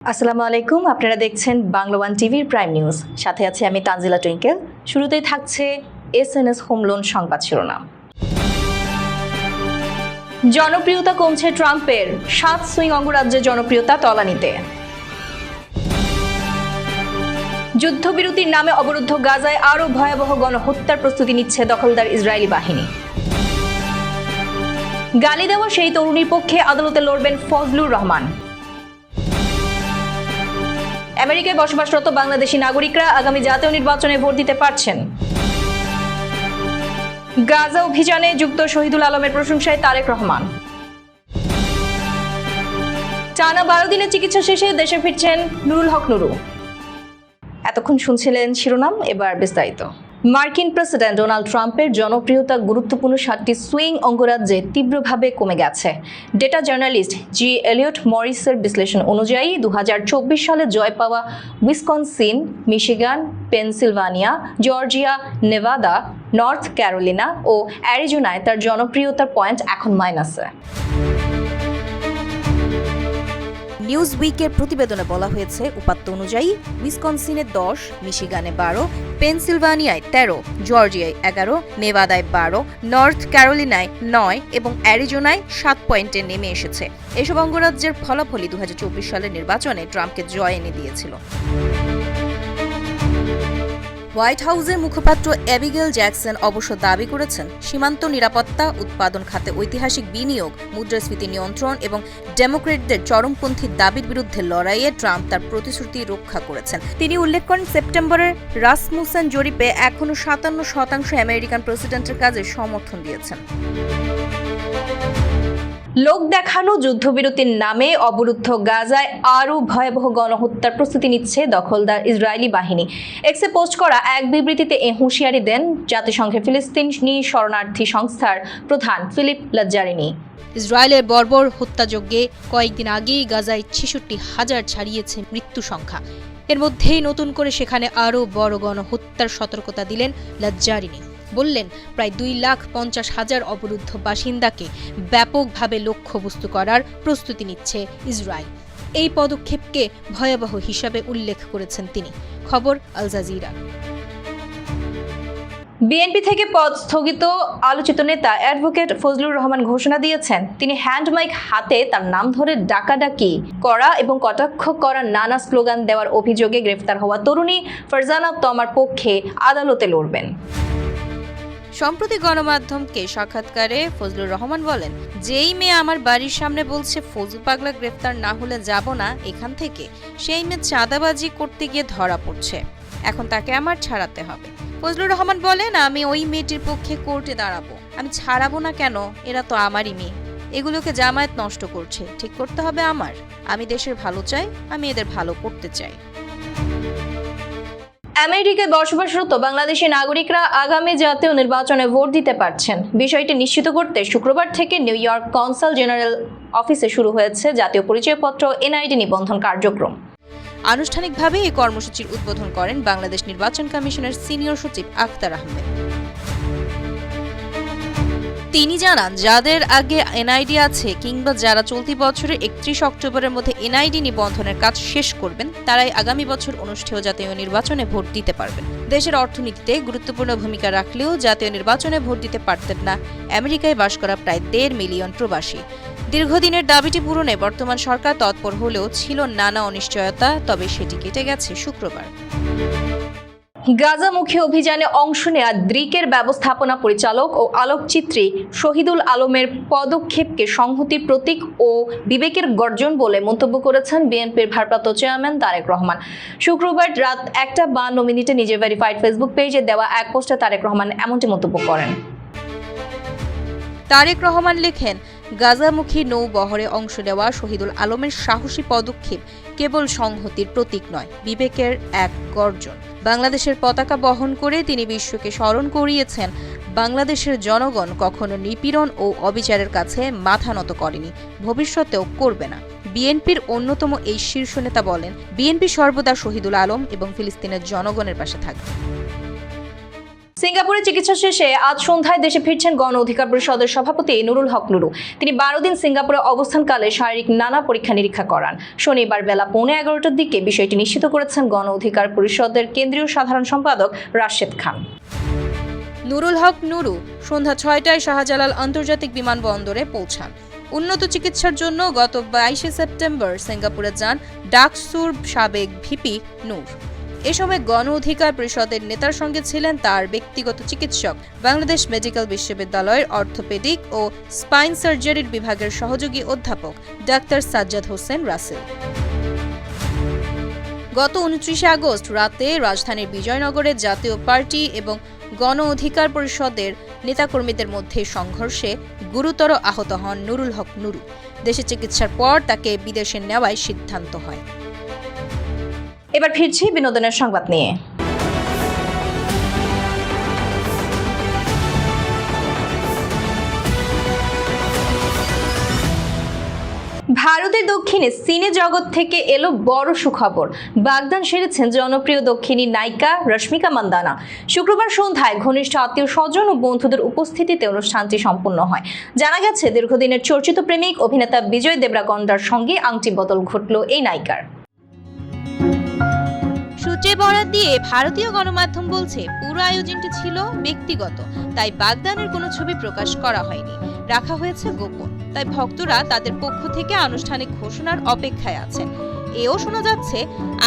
আসসালামু আলাইকুম, আপনারা দেখছেন বাংলা ওয়ান টিভির প্রাইম নিউজ। সাথে আছে আমি তানজিলা টুইঙ্কেল। শুরুতেই থাকছে এসএনএস হোম লোন সংবাদ শিরোনাম। জনপ্রিয়তা কমছে ট্রাম্পের, 7 সুইং অঙ্গরাজ্যের জনপ্রিয়তা তলানিতে। যুদ্ধবিরতির নামে অবরুদ্ধ গাজায় আরও ভয়াবহ গণহত্যার প্রস্তুতি নিচ্ছে দখলদার ইসরায়েলি বাহিনী। গালি দেওয়া সেই তরুণীর পক্ষে আদালতে লড়বেন ফজলুর রহমান। আমেরিকায় বসবাসরত বাংলাদেশি নাগরিকরা আগামী জাতীয় নির্বাচনে ভোট দিতে পারছেন। গাজা অভিযানে যুক্ত শহীদুল আলমের প্রশংসায় তারেক রহমান। টানা 12 দিনের চিকিৎসা শেষে দেশে ফিরছেন নুরুল হক নুরু। এতক্ষণ শুনছিলেন শিরোনাম, এবার বিস্তারিত। মার্কিন প্রেসিডেন্ট ডোনাল্ড ট্রাম্পের জনপ্রিয়তা গুরুত্বপূর্ণ 7টি সুইং অঙ্গরাজ্যে তীব্রভাবে কমে গেছে। ডেটা জার্নালিস্ট জি এলিয়ট মরিসের বিশ্লেষণ অনুযায়ী 2024 সালে জয় পাওয়া Wisconsin, Michigan, Pennsylvania, Georgia, Nevada, North Carolina ও অ্যারিজোনায় তার জনপ্রিয়তার পয়েন্ট এখন মাইনাসে। নিউজ উইকের প্রতিবেদনে বলা হয়েছে, উপাত্ত অনুযায়ী উইসকনসিনে 10, মিশিগানে 12, পেনসিলভানিয়ায় 13, জর্জিয়ায় 11, নেভাদায় 12, নর্থ ক্যারোলিনায় 9 এবং অ্যারিজোনায় 7 পয়েন্টে নেমে এসেছে। এসব অঙ্গরাজ্যের ফলাফলই 2024 সালের নির্বাচনে ট্রাম্পকে জয় এনে দিয়েছিল। হোয়াইট হাউসের মুখপাত্র অ্যাবিগেল জ্যাকসন অবশ্য দাবি করেছেন, সীমান্ত নিরাপত্তা, উৎপাদন খাতে ঐতিহাসিক বিনিয়োগ, মুদ্রাস্ফীতি নিয়ন্ত্রণ এবং ডেমোক্রেটদের চরমপন্থী দাবির বিরুদ্ধে লড়াইয়ে ট্রাম্প তার প্রতিশ্রুতি রক্ষা করেছেন। তিনি উল্লেখ করেন, সেপ্টেম্বরের রাসমুসেন জরিপে এখনও 57% আমেরিকান প্রেসিডেন্টের কাজে সমর্থন দিয়েছেন। লোক দেখানো যুদ্ধবিরতির নামে অবরুদ্ধ গাজায় আরও ভয়াবহ গণহত্যার প্রস্তুতি নিচ্ছে দখলদার ইসরায়েলি বাহিনী। এক্সে পোস্ট করা এক বিবৃতিতে এ হুঁশিয়ারি দেন জাতিসংঘের ফিলিস্তিনি শরণার্থী সংস্থার প্রধান ফিলিপ লাজ্জারিনি। ইসরায়েলের বর্বর হত্যাযজ্ঞে কয়েকদিন আগেই গাজায় 66,000 ছাড়িয়েছে মৃত্যু সংখ্যা। এর মধ্যেই নতুন করে সেখানে আরও বড় গণহত্যার সতর্কতা দিলেন লাজ্জারিনি। বললেন, প্রায় 2,50,000 অবরুদ্ধ বাসিন্দাকে ব্যাপকভাবে লক্ষ্যবস্তু করার প্রস্তুতি নিচ্ছে ইসরায়েল। এই পদক্ষেপকে ভয়াবহ হিসাবে উল্লেখ করেছেন তিনি। খবর আল জাজিরা। বিএনপি থেকে পদ স্থগিত আলোচিত নেতা অ্যাডভোকেট ফজলুর রহমান ঘোষণা দিয়েছেন, তিনি হ্যান্ডমাইক হাতে তার নাম ধরে ডাকাডাকি করা এবং কটাক্ষ করা নানা স্লোগান দেওয়ার অভিযোগে গ্রেফতার হওয়া তরুণী ফারজানা তমার পক্ষে আদালতে লড়বেন। সম্প্রতি গণমাধ্যমকে সাক্ষাৎকারে ফজলুর রহমান বলেন, যেই মেয়ে আমার বাড়ির সামনে বলছে ফজলু পাগলা গ্রেফতার না হলে যাব না এখান থেকে, সেই মেয়ে চাঁদাবাজি করতে গিয়ে ধরা পড়ছে। এখন তাকে আমার ছাড়াতে হবে। ফজলুর রহমান বলেন, আমি ওই মেয়েটির পক্ষে কোর্টে দাঁড়াবো। আমি ছাড়াবো না কেন? এরা তো আমারই মেয়ে। এগুলোকে জামায়াত নষ্ট করছে, ঠিক করতে হবে আমার। আমি দেশের ভালো চাই, আমি এদের ভালো করতে চাই। আমেরিকায় বসবাসরত বাংলাদেশি নাগরিকরা আগামী জাতীয় নির্বাচনে ভোট দিতে পারছেন। বিষয়টি নিশ্চিত করতে শুক্রবার থেকে নিউ ইয়র্ক কনসাল জেনারেল অফিসে শুরু হয়েছে জাতীয় পরিচয়পত্র এনআইডি নিবন্ধন কার্যক্রম। আনুষ্ঠানিকভাবে এই কর্মসূচির উদ্বোধন করেন বাংলাদেশ নির্বাচন কমিশনের সিনিয়র সচিব আখতার আহমেদ। তিনি জানান, যাদের আগে এনআইডি আছে কিংবা যারা চলতি বছরের 31 অক্টোবরের মধ্যে এনআইডি নিবন্ধনের কাজ শেষ করবেন, তারাই আগামী বছর অনুষ্ঠেয় জাতীয় নির্বাচনে ভোট দিতে পারবেন। দেশের অর্থনীতিতে গুরুত্বপূর্ণ ভূমিকা রাখলেও জাতীয় নির্বাচনে ভোট দিতে পারতেন না আমেরিকায় বাস করা প্রায় 1.5 মিলিয়ন প্রবাসী। দীর্ঘদিনের দাবিটি পূরণে বর্তমান সরকার তৎপর হলেও ছিল নানা অনিশ্চয়তা, তবে সেটি কেটে গেছে শুক্রবার। গাজামুখী অভিযানে অংশ নেয়া দ্রিকের ব্যবস্থাপনা পরিচালক ও আলোকচিত্রী শহীদুল আলমের পদক্ষেপকে সংহতির প্রতীক ও বিবেকের গর্জন বলে মন্তব্য করেছেন বিএনপির ভারপ্রাপ্ত চেয়ারম্যান তারেক রহমান। শুক্রবার রাত 1:52 নিজের ভেরিফাইড ফেসবুক পেজে দেওয়া এক পোস্টে তারেক রহমান এমনটি মন্তব্য করেন। তারেক রহমান লেখেন, গাজামুখী নৌবহরে অংশ নেওয়া শহীদুল আলমের সাহসী পদক্ষেপ কেবল সংহতির প্রতীক নয়, বিবেকের এক গর্জন। বাংলাদেশের পতাকা বহন করে তিনি বিশ্বকে স্মরণ করিয়েছেন, বাংলাদেশের জনগণ কখনো নিপীড়ন ও অবিচারের কাছে মাথা নত করেনি, ভবিষ্যতেও করবে না। বিএনপির অন্যতম এই শীর্ষ নেতা বলেন, বিএনপি সর্বদা শহীদুল আলম এবং ফিলিস্তিনের জনগণের পাশে থাকবে। সিঙ্গাপুরে চিকিৎসা শেষে আজ সন্ধ্যায় দেশে ফিরছেন গণ অধিকার পরিষদের সভাপতি নুরুল হক নুরু। তিনি 12 দিন সিঙ্গাপুরে অবস্থানকালে শারীরিক নানা পরীক্ষা নিরীক্ষা করান। শনিবার বেলা 11:15টার দিকে বিষয়টি নিশ্চিত করেছেন গণ অধিকার পরিষদের কেন্দ্রীয় সাধারণ সম্পাদক রাশেদ খান। নুরুল হক নুরু সন্ধ্যা 6টায় শাহজালাল আন্তর্জাতিক বিমানবন্দরে পৌঁছান। উন্নত চিকিৎসার জন্য গত 22 সেপ্টেম্বর সিঙ্গাপুরে যান ডাকসুর সাবেক ভিপি নূর। এ সময় গণ অধিকার পরিষদের নেতার সঙ্গে ছিলেন তার ব্যক্তিগত চিকিৎসক, বাংলাদেশ মেডিকেল বিশ্ববিদ্যালয়ের অর্থোপেডিক ও স্পাইন সার্জারির বিভাগের সহযোগী অধ্যাপক ডাক্তার সাজ্জাদ হোসেন রাসেল। গত 29 আগস্ট রাতে রাজধানীর বিজয়নগরে জাতীয় পার্টি এবং গণ অধিকার পরিষদের নেতাকর্মীদের মধ্যে সংঘর্ষে গুরুতর আহত হন নুরুল হক নুরু। দেশে চিকিৎসার পর তাকে বিদেশে নেওয়ার সিদ্ধান্ত হয়। এবার ফিরছি বিনোদনের সংবাদ নিয়ে। ভারতের দক্ষিণে সিনে জগৎ থেকে এলো বড় সুখবর। বাগদান সেরেছেন জনপ্রিয় দক্ষিণী নায়িকা রশ্মিকা মান্দানা। শুক্রবার সন্ধ্যায় ঘনিষ্ঠ আত্মীয় স্বজন ও বন্ধুদের উপস্থিতিতে অনুষ্ঠানটি সম্পন্ন হয়। জানা গেছে, দীর্ঘদিনের চর্চিত প্রেমিক অভিনেতা বিজয় দেবরাকোন্ডার সঙ্গে আংটি বদল ঘটল এই নায়িকার। সূত্রে বরাত দিয়ে ভারতীয় গণমাধ্যম বলছে, পুরো আয়োজনটি ছিল ব্যক্তিগত, তাই বাগদানের কোনো ছবি প্রকাশ করা হয়নি, রাখা হয়েছে গোপন। তাই ভক্তরা তাদের পক্ষ থেকে আনুষ্ঠানিক ঘোষণার অপেক্ষায় আছেন। এও শোনা যাচ্ছে,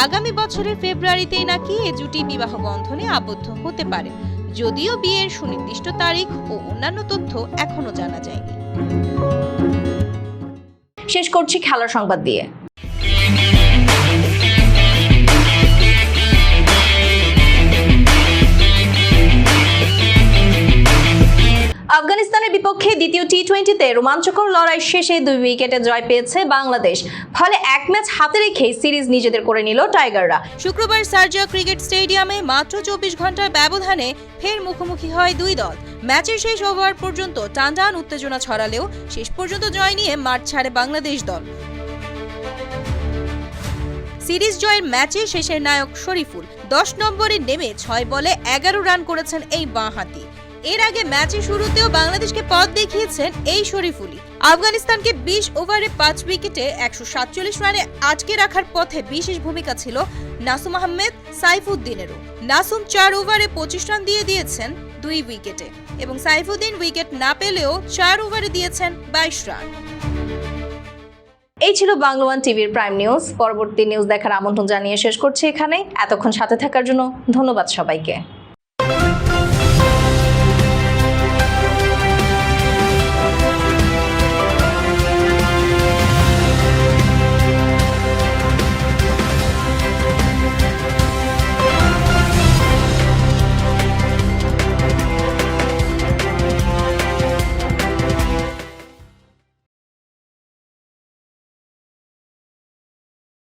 আগামী বছরের ফেব্রুয়ারিতেই নাকি এ জুটি বিবাহ বন্ধনে আবদ্ধ হতে পারে, যদিও বিয়ের সুনির্দিষ্ট তারিখ ও অন্যান্য তথ্য এখনো জানা যায়নি। শেষ করছি খেলার সংবাদ দিয়ে। আফগানিস্তানের বিপক্ষে দ্বিতীয় টি-20তে রোমাঞ্চকর লড়াই শেষে 2 উইকেটে জয় পেয়েছে বাংলাদেশ। ফলে এক ম্যাচ হাতে রেখে সিরিজ নিজেদের করে নিল টাইগাররা। শুক্রবার শারজাহ ক্রিকেট স্টেডিয়ামে মাত্র 24 ঘন্টার ব্যবধানে ফের মুখোমুখি হয় দুই দল। ম্যাচের শেষ ওভার পর্যন্ত টানটান উত্তেজনা ছড়ালেও শেষ পর্যন্ত জয় নিয়ে মাঠ ছাড়ে বাংলাদেশ দল। সিরিজ জয়ের ম্যাচে শেষের নায়ক শরীফুল 10 নম্বরে নেমে 6 বলে 11 রান করেছেন এই বাঁহাতি। এর আগে ম্যাচের শুরুতেও বাংলাদেশকে পথ দেখিয়েছেন এই শরীফুলই। আফগানিস্তানকে 20 ওভারে 5 উইকেটে 147 রানে আটকে রাখার পথে বিশেষ ভূমিকা ছিল নাসুম আহমেদ সাইফুদ্দিনেরও। নাসুম 4 ওভারে 25 রান দিয়ে দিয়েছেন 2 উইকেটে এবং সাইফুদ্দিন উইকেট না পেলেও 4 ওভারে দিয়েছেন 22 রান। এই ছিল বাংলা ওয়ান টিভির প্রাইম নিউজ। পরবর্তী নিউজ দেখার আমন্ত্রণ জানিয়ে শেষ করছি এখানে। এতক্ষণ সাথে থাকার জন্য ধন্যবাদ সবাইকে।